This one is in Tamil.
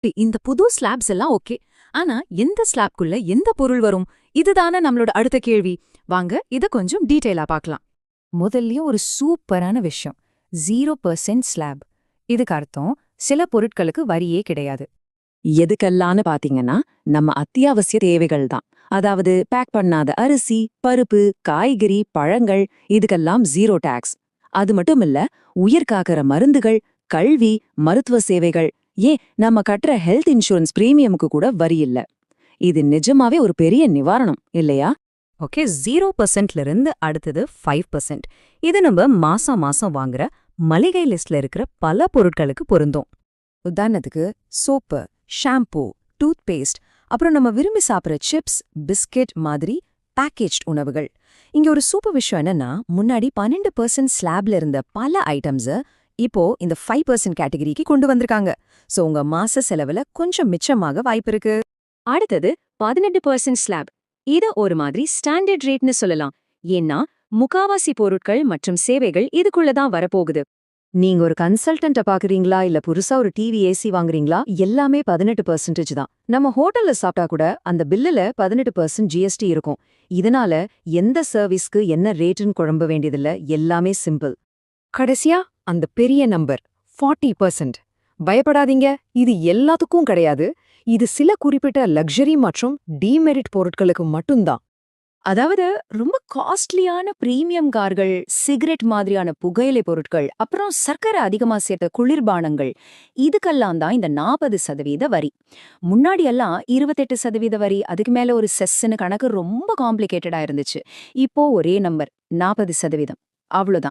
இந்த புது ஸ்லாப்ஸ் எல்லாம் ஓகே. ஆனா எந்த ஸ்லாப்குள்ள எந்த பொருள் வரும்? இதுதானே நம்மளோட அடுத்த கேள்வி. வாங்க இத கொஞ்சம் டீடைலா பார்க்கலாம். முதல்லயும் ஒரு சூப்பரான விஷயம். 0% ஸ்லாப். இதுக்கு அர்த்தம் சில பொருட்களுக்கு வரியே கிடையாது. எதுக்கெல்லான்னு பாத்தீங்கன்னா நம்ம அத்தியாவசிய தேவைகள் தான். அதாவது பேக் பண்ணாத அரிசி, பருப்பு, காய்கறி, பழங்கள் இதுக்கெல்லாம் 0 டாக்ஸ். அது மட்டும் இல்ல, உயிர் காக்கிற மருந்துகள், கல்வி, மருத்துவ சேவைகள், ஏன் நம்ம கட்டுற ஹெல்த் இன்சூரன்ஸ் பிரீமியமுக்கு கூட வரி இல்ல. இது நிஜமாவே ஒரு பெரிய நிவாரணம் இல்லையா? ஓகே, 0%ல இருந்து அடுத்தது 5%. இது நம்ம மாசம் மாசம் வாங்குற மளிகை லிஸ்ட்ல இருக்கிற பல பொருட்களுக்கு பொருந்தும். உதாரணத்துக்கு சோப்பு, ஷாம்பூ, டூத் பேஸ்ட், அப்புறம் நம்ம விரும்பி சாப்பிட்ற சிப்ஸ், பிஸ்கெட் மாதிரி பேக்கேஜ்ட் உணவுகள். இங்க ஒரு சூப்பர் விஷயம் என்னன்னா, முன்னாடி 12% ஸ்லாப்ல இருந்த பல ஐட்டம்ஸ இப்போ இந்த 5% கேட்டகரிக்கு கொண்டு வந்திருக்காங்க. சோ உங்க மாச செலவுல கொஞ்சம் மிச்சமாக வாய்ப்பு இருக்கு. அடுத்தது 18% ஸ்லாப். இது ஒரு மாதிரி ஸ்டாண்டர்ட் ரேட்னு சொல்லலாம். ஏன்னா முக்காவாசி பொருட்கள் மற்றும் சேவைகள் இதுக்குள்ளதான் வரப்போகுது. நீங்க ஒரு கன்சல்டன்ட்ட பாக்குறீங்களா இல்ல புதுசா ஒரு டிவி ஏசி வாங்குறீங்களா, எல்லாமே 18% தான். நம்ம ஹோட்டல்ல சாப்பிட்டா கூட அந்த பில்லுல 18% ஜிஎஸ்டி இருக்கும். இதனால எந்த சர்வீஸ்க்கு என்ன ரேட்டுன்னு குழம்ப வேண்டியதில்ல, எல்லாமே சிம்பிள். கடைசியா அந்த பெரிய நம்பர் 40%. பயப்படாதீங்க, இது எல்லாத்துக்கும் கிடையாது. இது சில குறிப்பிட்ட லக்ஸரி மற்றும் டிமெரிட் பொருட்களுக்கு மட்டும்தான். அதாவது ரொம்ப காஸ்ட்லியான பிரீமியம் கார்கள், சிகரெட் மாதிரியான புகையிலை பொருட்கள், அப்புறம் சர்க்கரை அதிகமா சேர்த்த குளிர்பானங்கள், இதுக்கெல்லாம் தான் இந்த 40% வரி. முன்னாடியெல்லாம் 28% வரி, அதுக்கு மேல ஒரு செஸ்ன்னு கணக்கு ரொம்ப காம்ப்ளிகேட்டடா இருந்துச்சு. இப்போ ஒரே நம்பர் 40%. அவ்வளவுதான்.